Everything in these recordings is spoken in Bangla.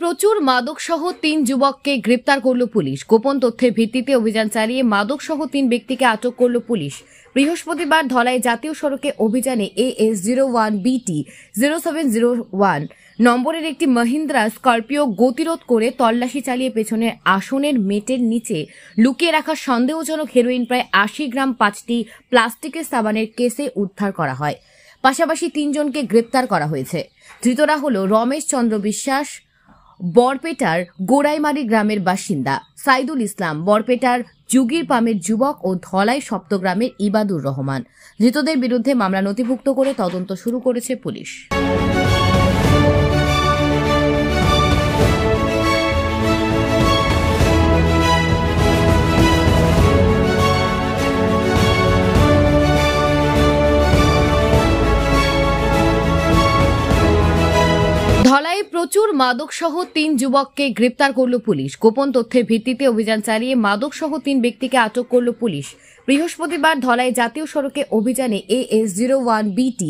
প্রচুর মাদক সহ 3 যুবককে গ্রেপ্তার করল পুলিশ। গোপন তথ্যের ভিত্তিতে অভিযান চালিয়ে মাদক সহ 3 ব্যক্তিকে আটক করল পুলিশ। বৃহস্পতিবার ধলাই জাতীয় সড়কে অভিযানে AS01BT 0701 নম্বরের একটি মহিন্দ্রা স্করপিও গতিরোধ করে তল্লাশি চালিয়ে পেছনের আসনের মেটের নিচে লুকিয়ে রাখা সন্দেহজনক হেরোইন প্রায় 80 গ্রাম 5টি প্লাস্টিকের সাবানের কেসে উদ্ধার করা হয়। পাশাপাশি 3 জনকে গ্রেপ্তার করা হয়েছে। ধৃতরা হল রমেশ চন্দ্র বিশ্বাস, বরপেটার গোড়াইমারি গ্রামের বাসিন্দা, সাইদুল ইসলাম, বরপেটার যুগির পামের যুবক ও ধলাই সপ্তগ্রামের ইবাদুর রহমান। ধৃতদের বিরুদ্ধে মামলা নথিভুক্ত করে তদন্ত শুরু করেছে পুলিশ। ধলাই প্রচুর মাদক সহ 3 যুবককে গ্রেপ্তার করল পুলিশ। গোপন তথ্যের ভিত্তিতে অভিযান চালিয়ে মাদক সহ 3 ব্যক্তিকে আটক করল পুলিশ। বৃহস্পতিবার ধলাই জাতীয় সড়কে অভিযানে AS01BT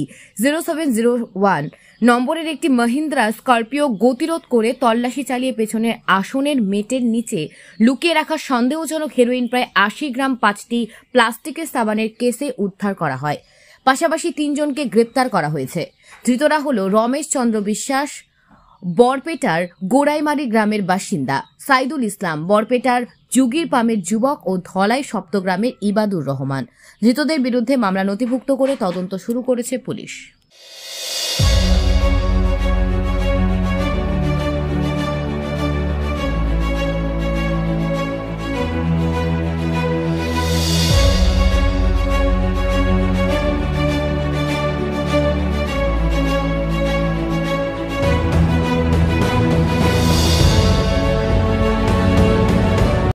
0701 নম্বরের একটি মহিন্দ্রা স্করপিও গতিরোধ করে তল্লাশি চালিয়ে পেছনের আসনের মেটের নিচে লুকিয়ে রাখা সন্দেহজনক হেরোইন প্রায় 80 গ্রাম 5টি প্লাস্টিকের সাবানের কেসে উদ্ধার করা হয়। পাশাপাশি 3 জনকে গ্রেপ্তার করা হয়েছে। ধৃতরা হল রমেশ চন্দ্র বিশ্বাস, বরপেটার গোড়াইমারি গ্রামের বাসিন্দা, সাইদুল ইসলাম, বরপেটার যুগির পামের যুবক ও ধলাই সপ্তগ্রামের ইবাদুর রহমান। ধৃতদের বিরুদ্ধে মামলা নথিভুক্ত করে তদন্ত শুরু করেছে পুলিশ।